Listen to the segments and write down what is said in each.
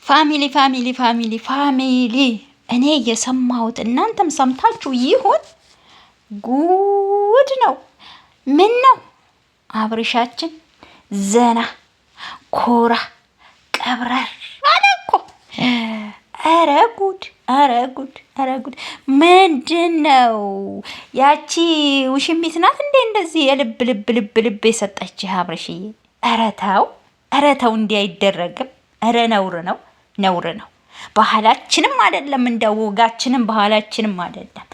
ፋሚሊ ፋሚሊ ፋሚሊ ፋሚሊ እኔ የሰማሁት እናንተም ሰምታችሁ ይሆን? ጉድ ነው። ምን ነው አብርሻችን ዘና ኮራ ቀብረር አለ እኮ። ኧረ ጉድ! ኧረ ጉድ! ኧረ ጉድ! ምንድን ነው ያቺ ውሽሚት ናት እንዴ እንደዚህ የልብ ልብ ልብ ልብ የሰጠች አብርሽዬ? ኧረ ተው! ኧረ ተው! እንዲህ አይደረግም። ኧረ ነውር ነው፣ ነውር ነው። ባህላችንም አይደለም፣ እንደው ወጋችንም ባህላችንም አይደለም።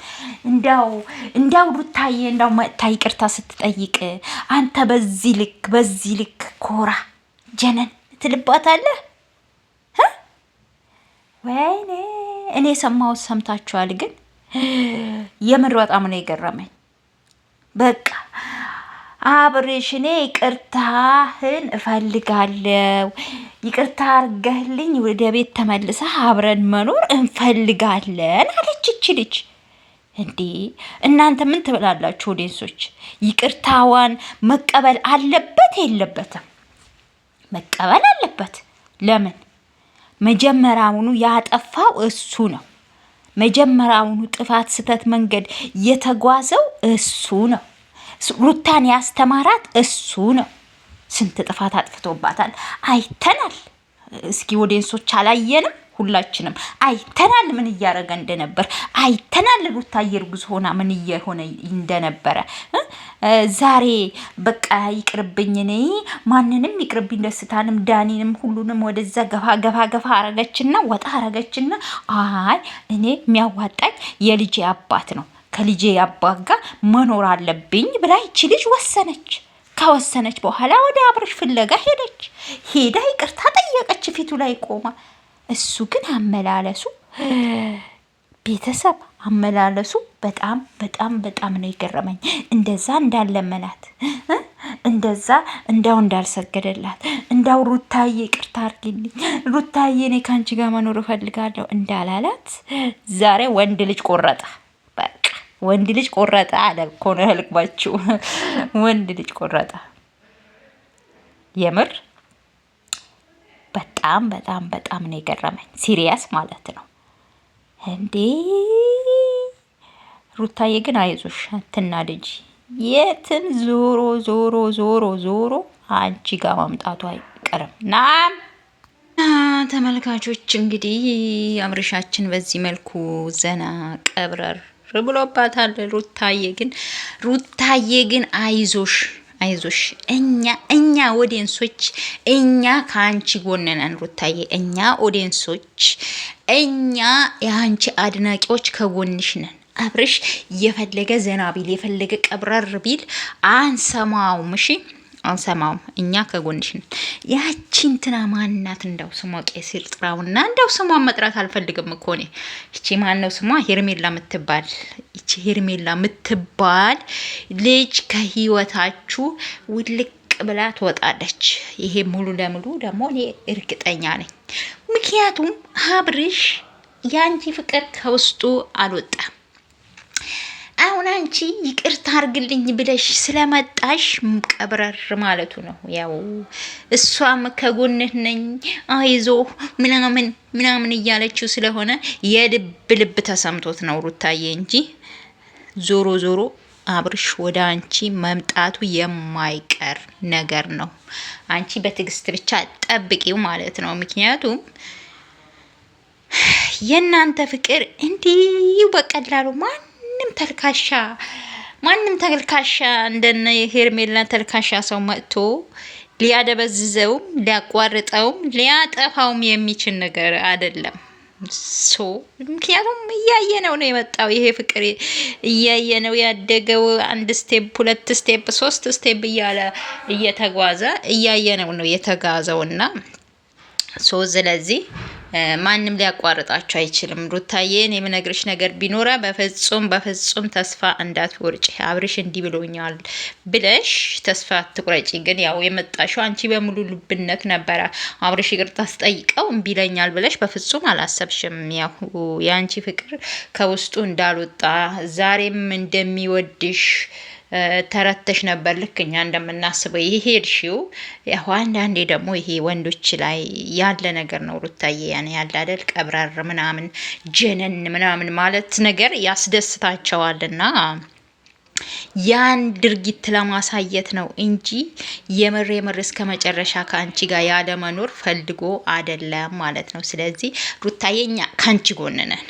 እንደው ሩታዬ እንደው መጥታ ይቅርታ ስትጠይቅ አንተ በዚህ ልክ ኮራ ጀነን ትልባታለህ? ወይኔ እኔ ሰማሁት፣ ሰምታችኋል? ግን የምር በጣም ነው የገረመኝ። በቃ አብርሽ እኔ ይቅርታህን እፈልጋለሁ፣ ይቅርታ አርገህልኝ ወደ ቤት ተመልሰህ አብረን መኖር እንፈልጋለን አለች እች ልጅ። እንዴ እናንተ ምን ትብላላችሁ ኦዲየንሶች? ይቅርታዋን መቀበል አለበት የለበትም? መቀበል አለበት። ለምን? መጀመሪያውኑ ያጠፋው እሱ ነው። መጀመሪያውኑ ጥፋት ስተት መንገድ የተጓዘው እሱ ነው። ሩታን ያስተማራት እሱ ነው። ስንት ጥፋት አጥፍቶባታል አይተናል። እስኪ ኦዲየንሶች አላየንም? ሁላችንም አይተናል ምን እያረገ እንደነበር አይተናል። ሩታዬ እርጉዝ ሆና ምን እየሆነ እንደነበረ። ዛሬ በቃ ይቅርብኝ፣ እኔ ማንንም ይቅርብኝ፣ ደስታንም ዳኒንም ሁሉንም ወደዛ ገፋ አረገችና ወጣ አረገችና አይ እኔ የሚያዋጣኝ የልጄ አባት ነው፣ ከልጄ አባት ጋር መኖር አለብኝ ብላ ይቺ ልጅ ወሰነች። ከወሰነች በኋላ ወደ አብርሽ ፍለጋ ሄደች። ሄዳ ይቅርታ ጠየቀች ፊቱ ላይ ቆማ። እሱ ግን አመላለሱ ቤተሰብ አመላለሱ በጣም በጣም በጣም ነው የገረመኝ። እንደዛ እንዳለመናት እንደዛ እንዳው እንዳልሰገደላት እንዳው ሩታዬ ይቅርታ አርጊልኝ ሩታዬ እኔ ካንቺ ጋር መኖር እፈልጋለሁ እንዳላላት ዛሬ ወንድ ልጅ ቆረጠ። በቃ ወንድ ልጅ ቆረጠ አለ እኮ ነው ህልቅባችሁ። ወንድ ልጅ ቆረጠ። የምር በጣም በጣም በጣም ነው የገረመኝ። ሲሪየስ ማለት ነው እንዴ። ሩታዬ ግን አይዞሽ አትናደጂ። የትም ዞሮ ዞሮ ዞሮ ዞሮ አንቺ ጋር ማምጣቱ አይቀርም። ናም ተመልካቾች እንግዲህ አብርሻችን በዚህ መልኩ ዘና ቀብረር ብሎባታል። ሩታዬ ግን አይዞሽ አይዞሽ፣ እኛ ኦዲየንሶች እኛ ከአንቺ ጎን ነን ሩታዬ። እኛ ኦዲየንሶች እኛ የአንቺ አድናቂዎች ከጎንሽ ነን። አብርሽ የፈለገ ዘና ቢል የፈለገ ቀብረር ቢል አንሰማውም። እሺ አንሰማውም። እኛ ከጎንሽ ነን። ያቺ እንትና ማናት? እንዳው ስሟ ቄሲር ጥራውና እንዳው ስሟን መጥራት አልፈልግም እኮ እኔ። እቺ ማን ነው ስሟ? ሄርሜላ ምትባል እቺ ሄርሜላ ምትባል ልጅ ከህይወታችሁ ውልቅ ብላ ትወጣለች። ይሄ ሙሉ ለሙሉ ደግሞ እኔ እርግጠኛ ነኝ። ምክንያቱም አብርሽ ያንቺ ፍቅር ከውስጡ አልወጣም። አሁን አንቺ ይቅርታ አርግልኝ ብለሽ ስለመጣሽ ቀብረር ማለቱ ነው። ያው እሷም ከጎንህ ነኝ አይዞ ምናምን እያለችው ስለሆነ የልብ ልብ ተሰምቶት ነው ሩታዬ እንጂ ዞሮ ዞሮ አብርሽ ወደ አንቺ መምጣቱ የማይቀር ነገር ነው። አንቺ በትዕግስት ብቻ ጠብቂው ማለት ነው። ምክንያቱም የእናንተ ፍቅር እንዲህ በቀላሉ ማንም ተልካሻ እንደነ ሄርሜላ ተልካሻ ሰው መጥቶ ሊያደበዝዘውም ሊያቋርጠውም ሊያጠፋውም የሚችል ነገር አይደለም። ምክንያቱም እያየነው ነው የመጣው ይሄ ፍቅር እያየነው ያደገው። አንድ ስቴፕ፣ ሁለት ስቴፕ፣ ሶስት ስቴፕ እያለ እየተጓዘ እያየነው ነው የተጋዘውና ስለዚህ ማንም ሊያቋርጣቸው አይችልም። ሩታዬን የምነግርሽ ነገር ቢኖራ በፍጹም ተስፋ እንዳትቆርጪ። አብርሽ እንዲህ ብሎኛል ብለሽ ተስፋ አትቁረጪ። ግን ያው የመጣሽው አንቺ በሙሉ ልብነት ነበረ። አብርሽ ይቅርታ ስጠይቀው እምቢ ይለኛል ብለሽ በፍጹም አላሰብሽም። ያው የአንቺ ፍቅር ከውስጡ እንዳልወጣ ዛሬም እንደሚወድሽ ተረተሽ ነበር ልክ እኛ እንደምናስበው የሄድሽው። ያው አንዳንዴ ደግሞ ይሄ ወንዶች ላይ ያለ ነገር ነው ሩታዬ። ያን ያለ አይደል ቀብራር ምናምን ጀነን ምናምን ማለት ነገር ያስደስታቸዋልና ያን ድርጊት ለማሳየት ነው እንጂ የምር እስከ መጨረሻ ከአንቺ ጋር ያለ መኖር ፈልጎ አይደለም ማለት ነው። ስለዚህ ሩታዬ እኛ ከአንቺ ጎን ነን።